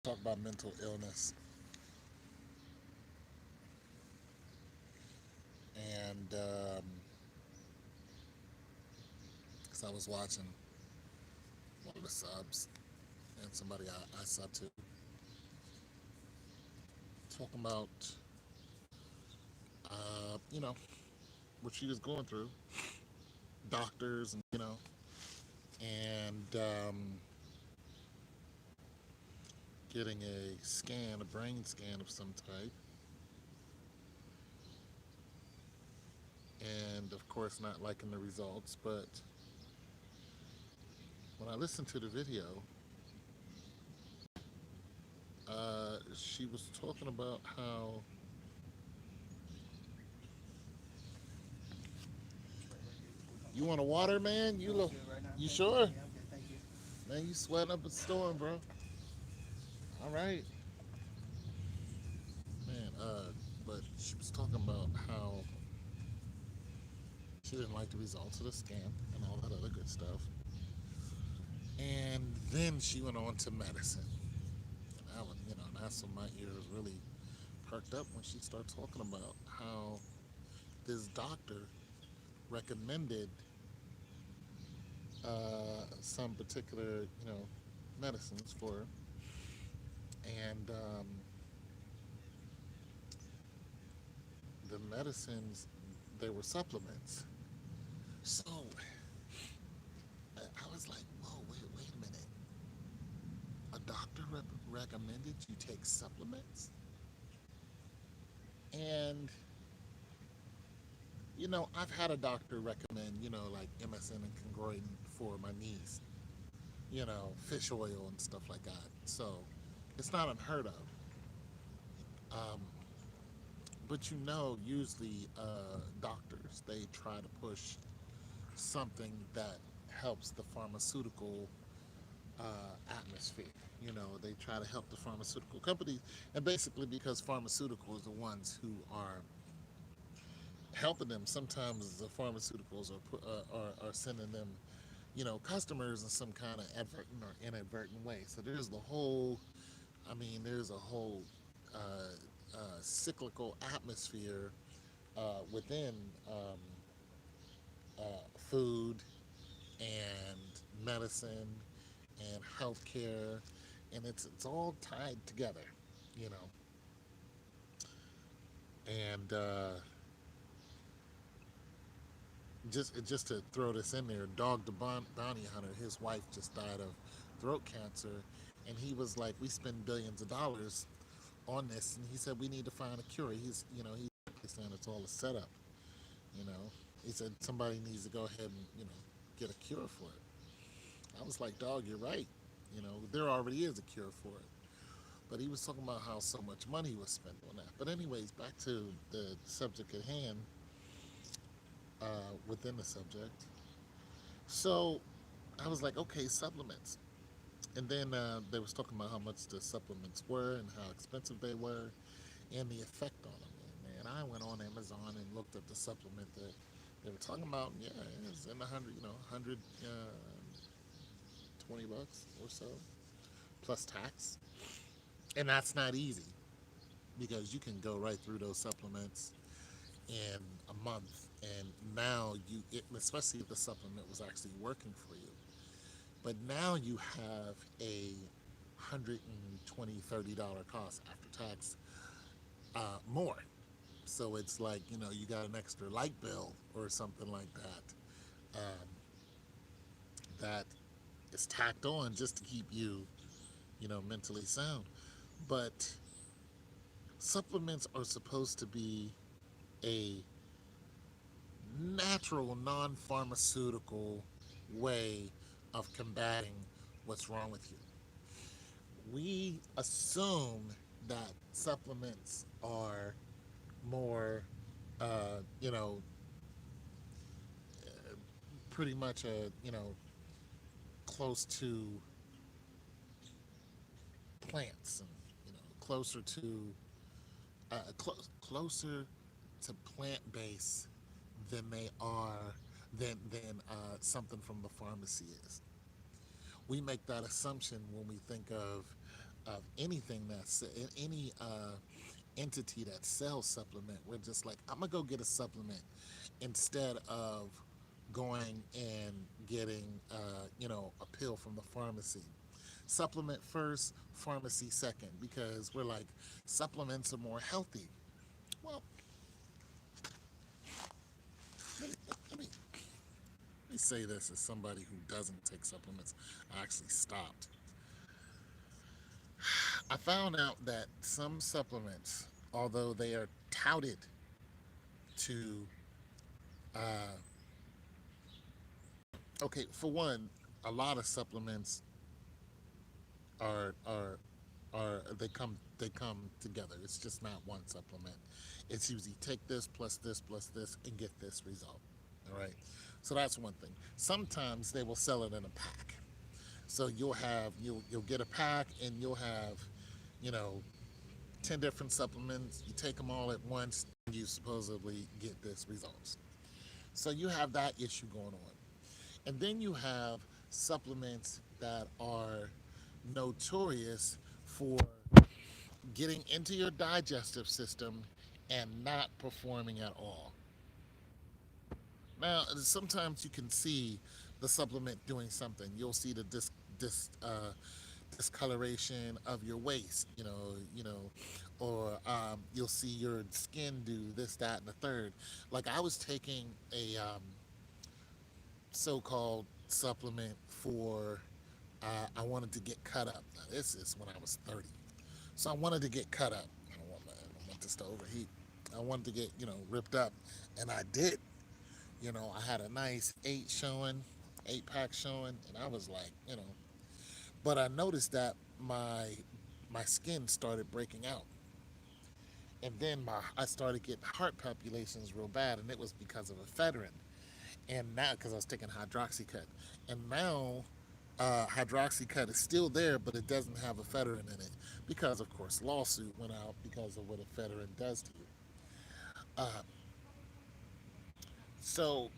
Talk about mental illness, and because I was watching one of the subs and somebody I sub to talking about, you know, what she was going through, doctors, and and getting a scan, a brain scan of some type, and of course not liking the results. But when I listened to the video, she was talking about how you want a water, man. You sure? Man, you sweating up a storm, bro. All right, man. But she was talking about how she didn't like the results of the scan and all that other good stuff. And then she went on to medicine. And that one, that's when my ears really perked up when she started talking about how this doctor recommended some particular, medicines for her. And the medicines, they were supplements. So I was like, whoa, wait a minute. A doctor recommended you take supplements? And, I've had a doctor recommend, like MSM and chondroitin for my knees, fish oil and stuff like that. So it's not unheard of. Um, but usually doctors, they try to push something that helps the pharmaceutical atmosphere. They try to help the pharmaceutical companies, and basically because pharmaceuticals are the ones who are helping them. Sometimes the pharmaceuticals are sending them, customers in some kind of advertent or inadvertent way. So there's a whole cyclical atmosphere within food and medicine and healthcare, and it's all tied together, you know. And just to throw this in there, Dog the Bounty Hunter, his wife just died of throat cancer, and he was like, "We spend billions of dollars on this," and he said, "We need to find a cure." He's saying it's all a setup. You know, he said somebody needs to go ahead and get a cure for it. I was like, "Dog, you're right. There already is a cure for it." But he was talking about how so much money was spent on that. But anyways, back to the subject at hand. Within the subject, so I was like, okay, supplements. And then they was talking about how much the supplements were and how expensive they were and the effect on them. And man, I went on Amazon and looked at the supplement that they were talking about. And yeah, it was in the hundred, 20 bucks or so plus tax. And that's not easy because you can go right through those supplements in a month. And now especially if the supplement was actually working for you. But now you have a 120, $30 cost after tax more. So it's like, you got an extra light bill or something like that that is tacked on just to keep you, mentally sound. But supplements are supposed to be a natural, non pharmaceutical way of combating what's wrong with you. We assume that supplements are more, uh, you know, pretty much close to plants and closer to closer to plant based than they are than something from the pharmacy is. We make that assumption when we think of of anything that's any entity that sells supplement. We're just like, I'm gonna go get a supplement instead of going and getting a pill from the pharmacy. Supplement first, pharmacy second, because we're like, supplements are more healthy. Well, let me, let me, let me say this as somebody who doesn't take supplements. I actually stopped. I found out that some supplements, although they are touted to, uh, okay, for one, a lot of supplements are they come together. It's just not one supplement. It's usually take this plus this and get this result. All right. So that's one thing. Sometimes they will sell it in a pack. So you'll get a pack and you'll have, you know, 10 different supplements. You take them all at once and you supposedly get this results. So you have that issue going on. And then you have supplements that are notorious for getting into your digestive system and not performing at all. Now, sometimes you can see the supplement doing something. You'll see the discoloration of your waist, or you'll see your skin do this, that, and the third. Like I was taking a so-called supplement for I wanted to get cut up. Now, this is when I was 30. So I wanted to get cut up. I don't want this to overheat. I wanted to get, ripped up. And I did. I had a nice 8 pack showing. And I was like, but I noticed that my skin started breaking out. And then I started getting heart palpitations real bad. And it was because of ephedrine. And now, because I was taking hydroxycut. And now hydroxycut is still there, but it doesn't have ephedrine in it because, of course, lawsuit went out because of what ephedrine does to you. Uh, so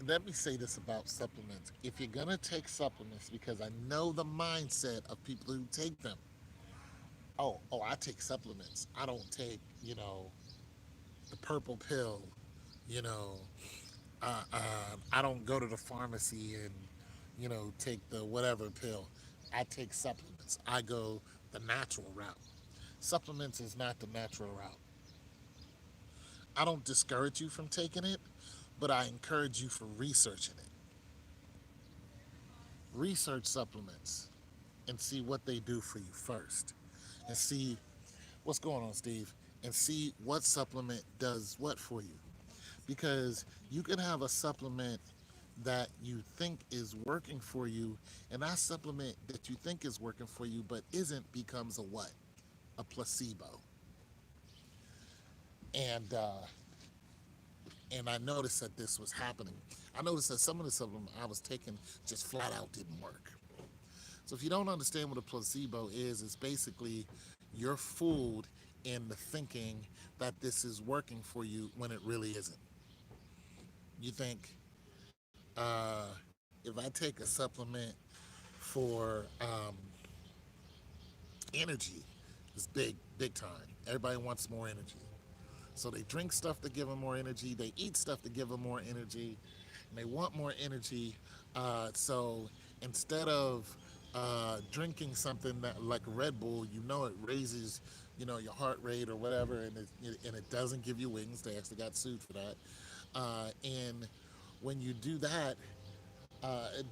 let me say this about supplements. If you're gonna take supplements, because I know the mindset of people who take them. Oh, I take supplements. I don't take, the purple pill. You know, I don't go to the pharmacy and, take the whatever pill. I take supplements. I go the natural route. Supplements is not the natural route. I don't discourage you from taking it, but I encourage you for researching it. Research supplements and see what they do for you first. And see what's going on, Steve, and see what supplement does what for you. Because you can have a supplement that you think is working for you, and that supplement that you think is working for you but isn't becomes a what? A placebo. And I noticed that this was happening. I noticed that some of the supplements I was taking just flat out didn't work. So if you don't understand what a placebo is, it's basically you're fooled in the thinking that this is working for you when it really isn't. You think, if I take a supplement for energy, it's big time. Everybody wants more energy. So they drink stuff to give them more energy. They eat stuff to give them more energy. And they want more energy. So instead of drinking something that like Red Bull, it raises, your heart rate or whatever, and it doesn't give you wings. They actually got sued for that. And when you do that,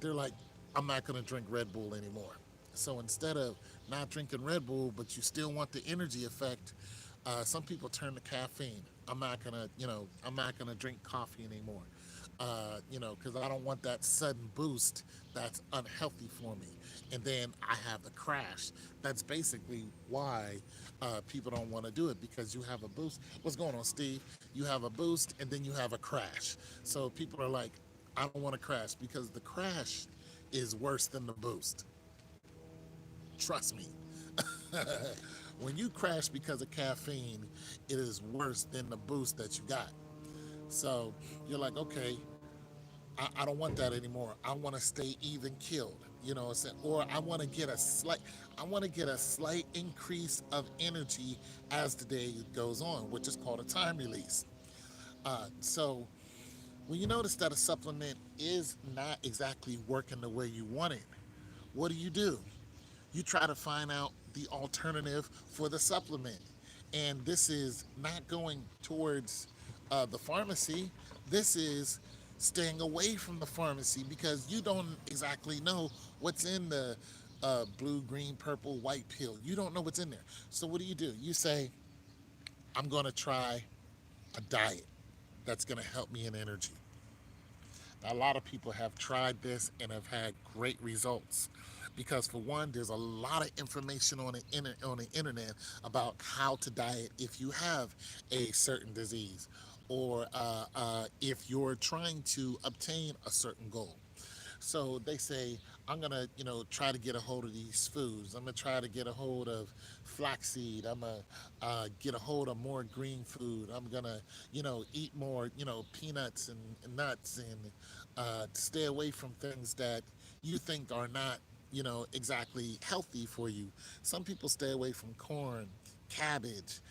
they're like, I'm not going to drink Red Bull anymore. So instead of not drinking Red Bull, but you still want the energy effect, some people turn to caffeine. I'm not gonna drink coffee anymore. Because I don't want that sudden boost that's unhealthy for me. And then I have the crash. That's basically why people don't want to do it because you have a boost. What's going on, Steve? You have a boost and then you have a crash. So people are like, I don't want to crash because the crash is worse than the boost. Trust me. When you crash because of caffeine, it is worse than the boost that you got. So you're like, okay, I don't want that anymore. I want to stay even killed. or I want to get a slight increase of energy as the day goes on, which is called a time release. So when you notice that a supplement is not exactly working the way you want it, what do? You try to find out the alternative for the supplement. And this is not going towards the pharmacy. This is staying away from the pharmacy because you don't exactly know what's in the blue, green, purple, white pill. You don't know what's in there. So what do? You say, I'm going to try a diet that's going to help me in energy. A lot of people have tried this and have had great results because, for one, there's a lot of information on the internet about how to diet if you have a certain disease, or if you're trying to obtain a certain goal. So they say, I'm gonna, try to get a hold of these foods. I'm gonna try to get a hold of flaxseed. I'm gonna get a hold of more green food. I'm gonna, eat more, peanuts and nuts, and stay away from things that you think are not, exactly healthy for you. Some people stay away from corn, cabbage,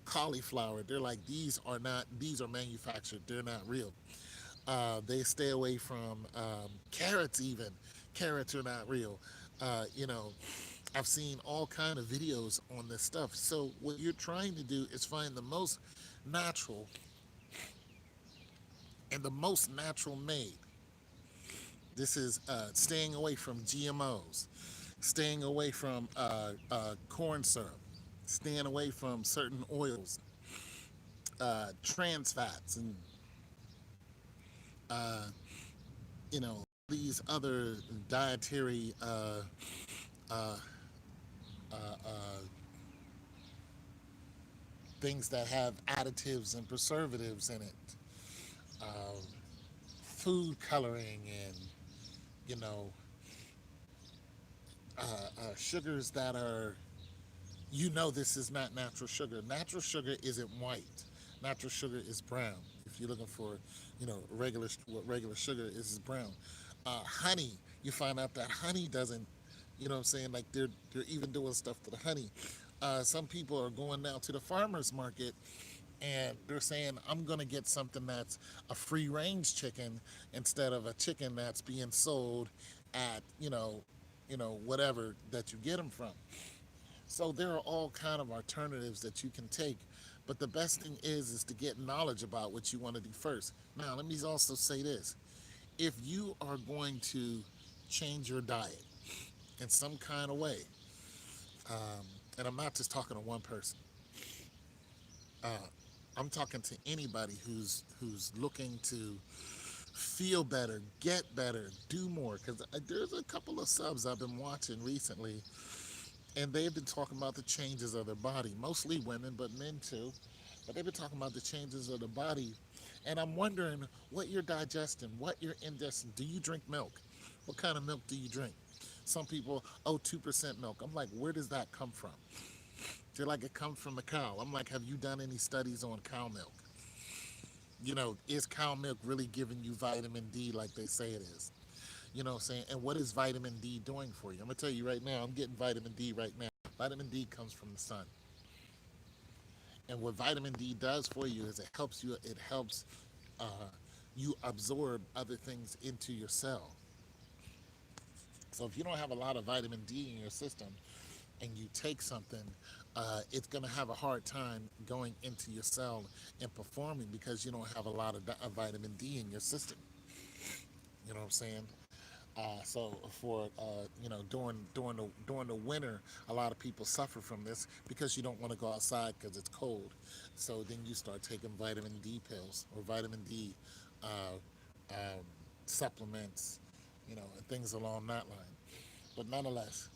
cauliflower. They're like, these are manufactured. They're not real. They stay away from carrots even. Carrots are not real. Uh, you know, I've seen all kind of videos on this stuff. So what you're trying to do is find the most natural and the most natural made. This is staying away from GMOs, staying away from corn syrup, staying away from certain oils, trans fats, and uh, these other dietary uh, things that have additives and preservatives in it, um, food coloring, and you know sugars that are, this is not natural sugar. Natural sugar isn't white. Natural sugar is brown. If you're looking for, what regular sugar is brown. Honey, you find out that honey doesn't, what I'm saying, like they're even doing stuff to the honey. Some people are going now to the farmers market and they're saying, I'm going to get something that's a free range chicken instead of a chicken that's being sold at, whatever that you get them from. So there are all kind of alternatives that you can take, but the best thing is to get knowledge about what you want to do first. Now, let me also say this: if you are going to change your diet in some kind of way, and I'm not just talking to one person, uh, I'm talking to anybody who's looking to feel better, get better, do more. Because there's a couple of subs I've been watching recently, and they've been talking about the changes of their body, mostly women, but men too. But they've been talking about the changes of the body, and I'm wondering what you're digesting, what you're ingesting. Do you drink milk? What kind of milk do you drink? Some people, 2% milk. I'm like, where does that come from? They're like, it comes from a cow. I'm like, have you done any studies on cow milk? Is cow milk really giving you vitamin D like they say it is? You know what I'm saying? And what is vitamin D doing for you? I'm going to tell you right now, I'm getting vitamin D right now. Vitamin D comes from the sun. And what vitamin D does for you is it helps uh, you absorb other things into your cell. So if you don't have a lot of vitamin D in your system and you take something, it's going to have a hard time going into your cell and performing because you don't have a lot of vitamin D in your system. You know what I'm saying? So for during the winter, a lot of people suffer from this because you don't want to go outside because it's cold. So then you start taking vitamin D pills or vitamin D uh, um, supplements, and things along that line. But nonetheless,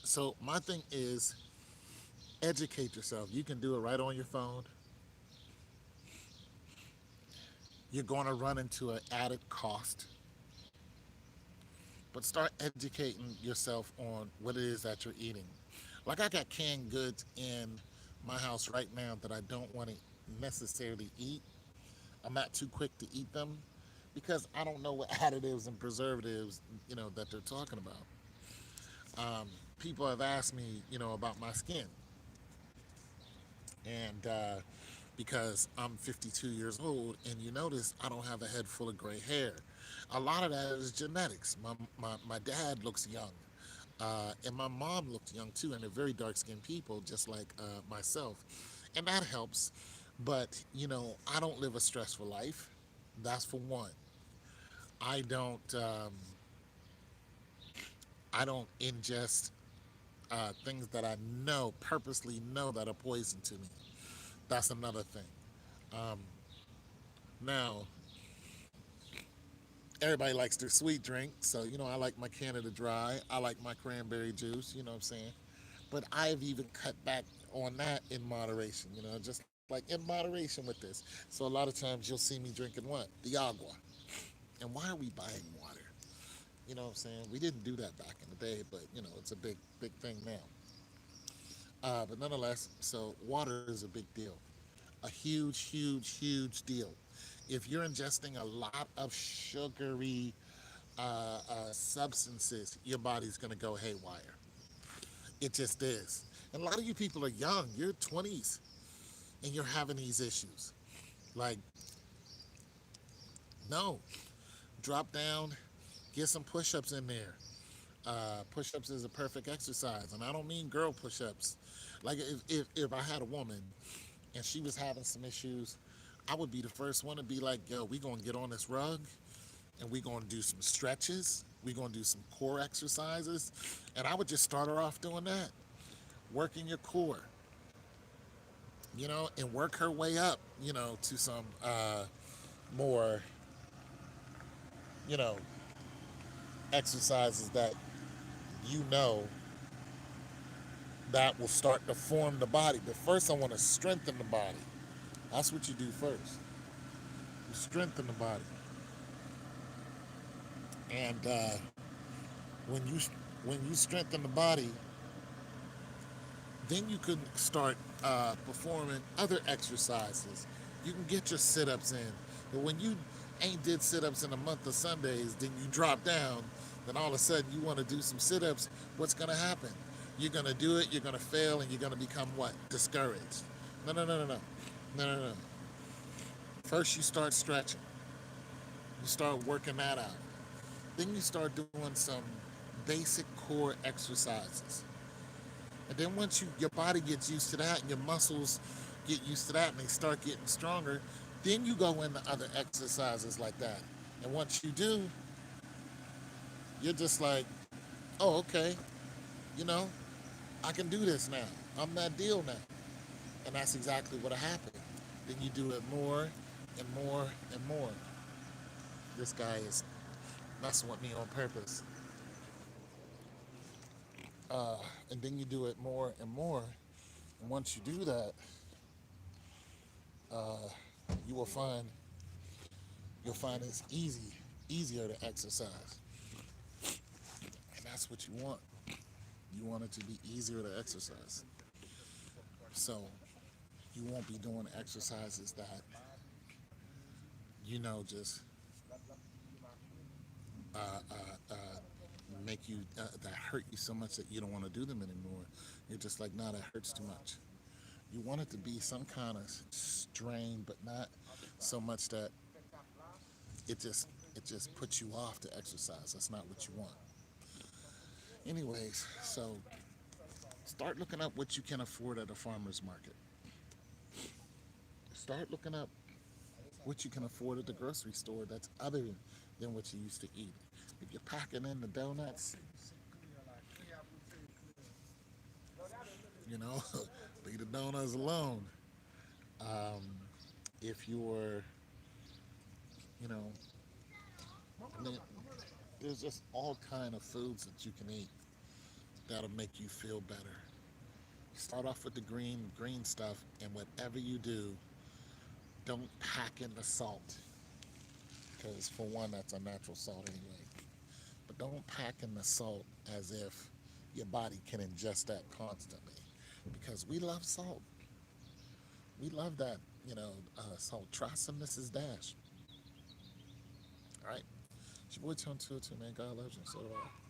so my thing is educate yourself. You can do it right on your phone. You're going to run into an added cost, but start educating yourself on what it is that you're eating. Like I got canned goods in my house right now that I don't want to necessarily eat. I'm not too quick to eat them, because I don't know what additives and preservatives, that they're talking about. People have asked me, about my skin, and because I'm 52 years old, and you notice I don't have a head full of gray hair. A lot of that is genetics. My dad looks young, and my mom looked young too, and they're very dark skinned people, just like myself, and that helps. But I don't live a stressful life. That's for one. I don't. I don't ingest things that I know purposely know that are poison to me. That's another thing. Um, Now, everybody likes their sweet drink, so I like my Canada Dry. I like my cranberry juice. You know what I'm saying? But I've even cut back on that in moderation. Just like in moderation with this. So a lot of times you'll see me drinking what? The agua. And why are we buying water? You know what I'm saying? We didn't do that back in the day, but it's a big thing now. But nonetheless, so water is a big deal. A huge deal. If you're ingesting a lot of sugary substances, your body's going to go haywire. It just is. And a lot of you people are young. You're 20s and you're having these issues. Like, no, drop down, get some push ups in there. Push ups is a perfect exercise. And I don't mean girl push ups. Like, if I had a woman and she was having some issues, I would be the first one to be like, yo, we gonna get on this rug and we gonna do some stretches. We gonna do some core exercises. And I would just start her off doing that. Working your core, and work her way up, to some more, you know, exercises that you know that will start to form the body. But first I want to strengthen the body. That's what you do first. You strengthen the body. And when you when you strengthen the body, then you can start performing other exercises. You can get your sit-ups in. But when you ain't did sit-ups in a month of Sundays, then you drop down, then all of a sudden you want to do some sit-ups, what's going to happen? You're going to do it, you're going to fail, and you're going to become what? Discouraged. No, no, no, no, no. No, no, no. First you start stretching. You start working that out. Then you start doing some basic core exercises. And then once your body gets used to that and your muscles get used to that and they start getting stronger, then you go into other exercises like that. And once you do, you're just like, oh, okay, you know, I can do this now. I'm that deal now. And that's exactly what happened. Then you do it more and more and more. This guy is messing with me on purpose. And then you do it more and more. And once you do that, you will find it's easier to exercise. And that's what you want. You want it to be easier to exercise. So you won't be doing exercises that, just uh, uh, uh, make you, that hurt you so much that you don't want to do them anymore. You're just like, nah, that hurts too much. You want it to be some kind of strain, but not so much that it just puts you off to exercise. That's not what you want. Anyways, so start looking up what you can afford at a farmer's market. Start looking up what you can afford at the grocery store that's other than what you used to eat. If you're packing in the donuts, you know, leave the donuts alone. Um, if you're, you know, I mean, there's just all kind of foods that you can eat that'll make you feel better. Start off with the green stuff, and whatever you do, don't pack in the salt, because for one, that's a natural salt anyway. But don't pack in the salt as if your body can ingest that constantly, because we love salt. We love that, salt. Try some Mrs. Dash. All right. It's your boy Tone 202, man. God loves you. So do I.